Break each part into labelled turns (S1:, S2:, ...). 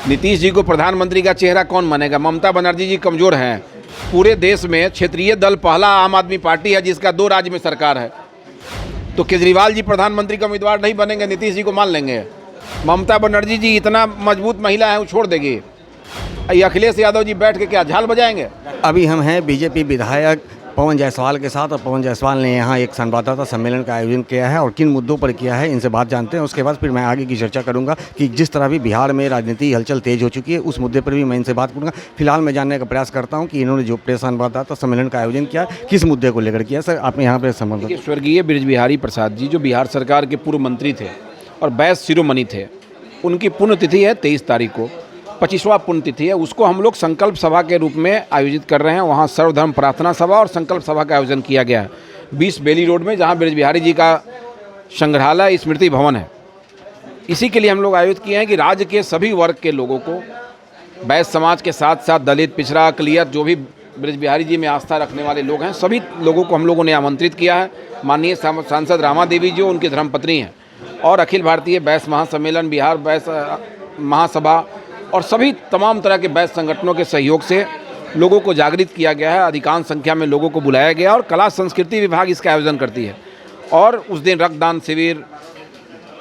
S1: नीतीश जी को प्रधानमंत्री का चेहरा कौन मानेगा? ममता बनर्जी जी कमज़ोर हैं। पूरे देश में क्षेत्रीय दल पहला आम आदमी पार्टी है जिसका 2 राज्य में सरकार है। तो केजरीवाल जी प्रधानमंत्री का उम्मीदवार नहीं बनेंगे, नीतीश जी को मान लेंगे। ममता बनर्जी जी इतना मजबूत महिला है, वो छोड़ देगी। ये अखिलेश यादव जी बैठ के क्या झाल बजाएंगे?
S2: अभी हम हैं बीजेपी विधायक पवन जायसवाल के साथ, और पवन जायसवाल ने यहाँ एक संवाददाता सम्मेलन का आयोजन किया है और किन मुद्दों पर किया है इनसे बात जानते हैं। उसके बाद फिर मैं आगे की चर्चा करूंगा कि जिस तरह भी बिहार में राजनीति हलचल तेज हो चुकी है उस मुद्दे पर भी मैं इनसे बात करूंगा। फिलहाल मैं जानने का प्रयास करता हूं कि इन्होंने जो प्रेस संवाददाता सम्मेलन का आयोजन किया किस मुद्दे को लेकर किया। सर, आपने यहाँ पर संबंध।
S1: स्वर्गीय बृज बिहारी प्रसाद जी जो बिहार सरकार के पूर्व मंत्री थे और वैश्य शिरोमणि थे, उनकी पुण्यतिथि है 23 तारीख को, 25वां पुण्यतिथि है। उसको हम लोग संकल्प सभा के रूप में आयोजित कर रहे हैं। वहाँ सर्वधर्म प्रार्थना सभा और संकल्प सभा का आयोजन किया गया है 20 बेली रोड में, जहाँ बृज बिहारी जी का संग्रहालय स्मृति भवन है। इसी के लिए हम लोग आयोजित किए हैं कि राज्य के सभी वर्ग के लोगों को, वैश्य समाज के साथ साथ दलित, पिछड़ा, अकलियत, जो भी बृज बिहारी जी में आस्था रखने वाले लोग हैं, सभी लोगों को हम लोगों ने आमंत्रित किया है। माननीय सांसद रामा देवी जो उनकी धर्मपत्नी हैं, और अखिल भारतीय वैश्य महासम्मेलन, बिहार वैश्य महासभा और सभी तमाम तरह के वैश्य संगठनों के सहयोग से लोगों को जागृत किया गया है। अधिकांश संख्या में लोगों को बुलाया गया और कला संस्कृति विभाग इसका आयोजन करती है। और उस दिन रक्तदान शिविर,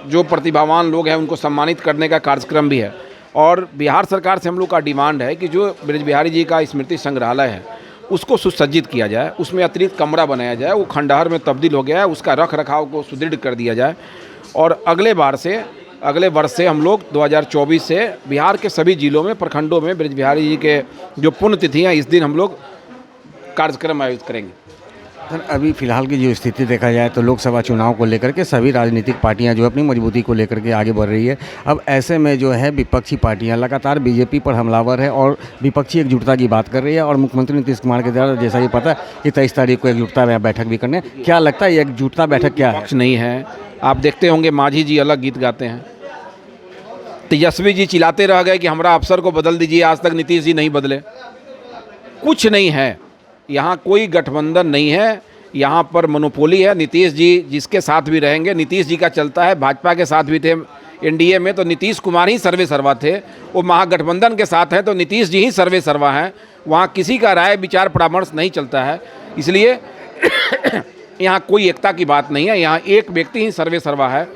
S1: जो प्रतिभावान लोग हैं उनको सम्मानित करने का कार्यक्रम भी है। और बिहार सरकार से हम लोग का डिमांड है कि जो बृज बिहारी जी का स्मृति संग्रहालय है उसको सुसज्जित किया जाए, उसमें अतिरिक्त कमरा बनाया जाए। वो खंडहर में तब्दील हो गया है, उसका रख रखाव को सुदृढ़ कर दिया जाए। और अगले वर्ष से हम लोग 2024 से बिहार के सभी जिलों में, प्रखंडों में बृज बिहारी जी के जो पुण्यतिथि हैं, इस दिन हम लोग कार्यक्रम आयोजित करेंगे।
S2: सर, अभी फिलहाल की जो स्थिति देखा जाए तो लोकसभा चुनाव को लेकर के सभी राजनीतिक पार्टियां जो अपनी मजबूती को लेकर के आगे बढ़ रही है। अब ऐसे में जो है विपक्षी पार्टियां लगातार बीजेपी पर हमलावर है और विपक्षी एकजुटता की बात कर रही है। और मुख्यमंत्री नीतीश कुमार के द्वारा जैसा कि पता है कि 23 तारीख को एकजुटता बैठक भी करने, क्या लगता है ये एकजुटता बैठक क्या है?
S1: नहीं है। आप देखते होंगे मांझी जी अलग गीत गाते हैं, तेजस्वी जी चिल्लाते रह गए कि हमारा अफसर को बदल दीजिए, आज तक नीतीश जी नहीं बदले। कुछ नहीं है, यहाँ कोई गठबंधन नहीं है, यहाँ पर मोनोपोली है। नीतीश जी जिसके साथ भी रहेंगे, नीतीश जी का चलता है। भाजपा के साथ भी थे एनडीए में तो नीतीश कुमार ही सर्वे सर्वा थे। वो महागठबंधन के साथ हैं तो नीतीश जी ही सर्वे सर्वा हैं। वहाँ किसी का राय विचार परामर्श नहीं चलता है, इसलिए यहाँ कोई एकता की बात नहीं है। यहाँ एक व्यक्ति ही सर्वे सर्वा है।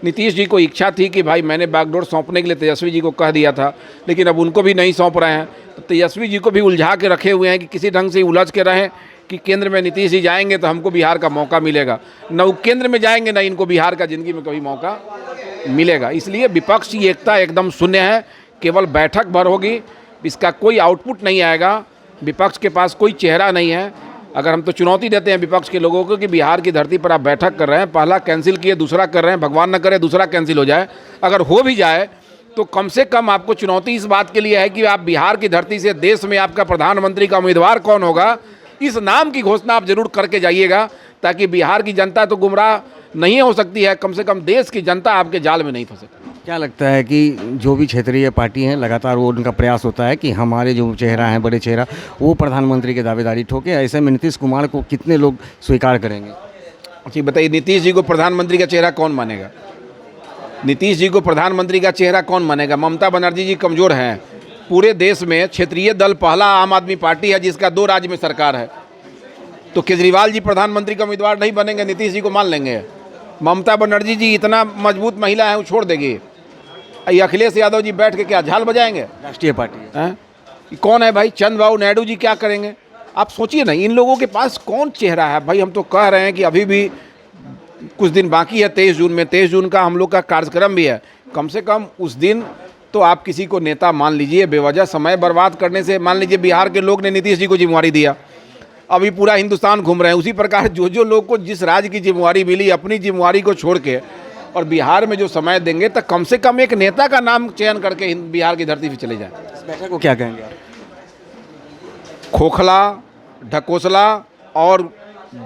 S1: नीतीश जी को इच्छा थी कि भाई मैंने बागडोर सौंपने के लिए तेजस्वी जी को कह दिया था, लेकिन अब उनको भी नहीं सौंप रहे हैं। तो तेजस्वी जी को भी उलझा के रखे हुए हैं कि किसी ढंग से उलझ के रहें कि केंद्र में नीतीश जी जाएंगे तो हमको बिहार का मौका मिलेगा। न वो केंद्र में जाएंगे, न इनको बिहार का ज़िंदगी में कभी मौका मिलेगा। इसलिए विपक्ष की एकता एकदम शून्य है, केवल बैठक भर होगी, इसका कोई आउटपुट नहीं आएगा। विपक्ष के पास कोई चेहरा नहीं है। अगर हम तो चुनौती देते हैं विपक्ष के लोगों को कि बिहार की धरती पर आप बैठक कर रहे हैं, पहला कैंसिल किए, दूसरा कर रहे हैं, भगवान न करे दूसरा कैंसिल हो जाए। अगर हो भी जाए तो कम से कम आपको चुनौती इस बात के लिए है कि आप बिहार की धरती से देश में आपका प्रधानमंत्री का उम्मीदवार कौन होगा, इस नाम की घोषणा आप जरूर करके जाइएगा, ताकि बिहार की जनता तो गुमराह नहीं हो सकती है, कम से कम देश की जनता आपके जाल में नहीं फंसे।
S2: क्या लगता है कि जो भी क्षेत्रीय पार्टी हैं लगातार वो उनका प्रयास होता है कि हमारे जो चेहरा हैं, बड़े चेहरा, वो प्रधानमंत्री की दावेदारी ठोके, ऐसे में नीतीश कुमार को कितने लोग स्वीकार करेंगे?
S1: जी बताइए, नीतीश जी को प्रधानमंत्री का चेहरा कौन मानेगा? नीतीश जी को प्रधानमंत्री का चेहरा कौन मानेगा? ममता बनर्जी जी कमज़ोर हैं। पूरे देश में क्षेत्रीय दल पहला आम आदमी पार्टी है जिसका 2 राज्य में सरकार है। तो केजरीवाल जी प्रधानमंत्री का उम्मीदवार नहीं बनेंगे, नीतीश जी को मान लेंगे। ममता बनर्जी जी इतना मजबूत महिला है, वो छोड़ देगी। ये अखिलेश यादव जी बैठ के क्या झाल बजाएंगे?
S2: राष्ट्रीय पार्टी
S1: हैं? कौन है भाई? चंद्रबाबू नायडू जी क्या करेंगे? आप सोचिए ना, इन लोगों के पास कौन चेहरा है भाई? हम तो कह रहे हैं कि अभी भी कुछ दिन बाकी है 23 जून में, 23 जून का हम लोग का कार्यक्रम भी है। कम से कम उस दिन तो आप किसी को नेता मान लीजिए। बेवजह समय बर्बाद करने से, मान लीजिए बिहार के लोग ने नीतीश जी को जिम्मेवारी दिया, अभी पूरा हिंदुस्तान घूम रहे हैं। उसी प्रकार जो लोग को जिस राज्य की जिम्मेवारी मिली, अपनी जिम्मेवारी को छोड़ के और बिहार में जो समय देंगे, तो कम से कम एक नेता का नाम चयन करके बिहार की धरती पर चले जाएं।
S2: इस बैठक को क्या कहेंगे आप?
S1: खोखला, ढकोसला और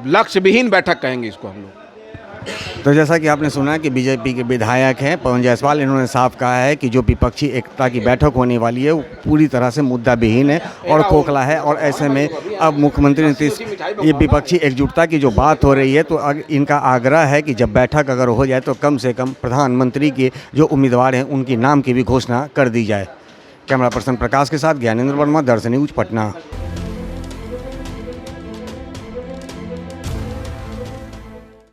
S1: लक्ष्यविहीन बैठक कहेंगे इसको हम लोग।
S2: तो जैसा कि आपने सुना कि बीजेपी के विधायक हैं पवन जायसवाल, इन्होंने साफ कहा है कि जो विपक्षी एकता की बैठक होने वाली है वो पूरी तरह से मुद्दा विहीन है और खोखला है। और ऐसे में अब मुख्यमंत्री नीतीश, ये विपक्षी एकजुटता की जो बात हो रही है, तो इनका आग्रह है कि जब बैठक अगर हो जाए तो कम से कम प्रधानमंत्री के जो उम्मीदवार हैं उनके नाम की भी घोषणा कर दी जाए। कैमरा पर्सन प्रकाश के साथ ज्ञानेंद्र वर्मा, दर्शन न्यूज, पटना।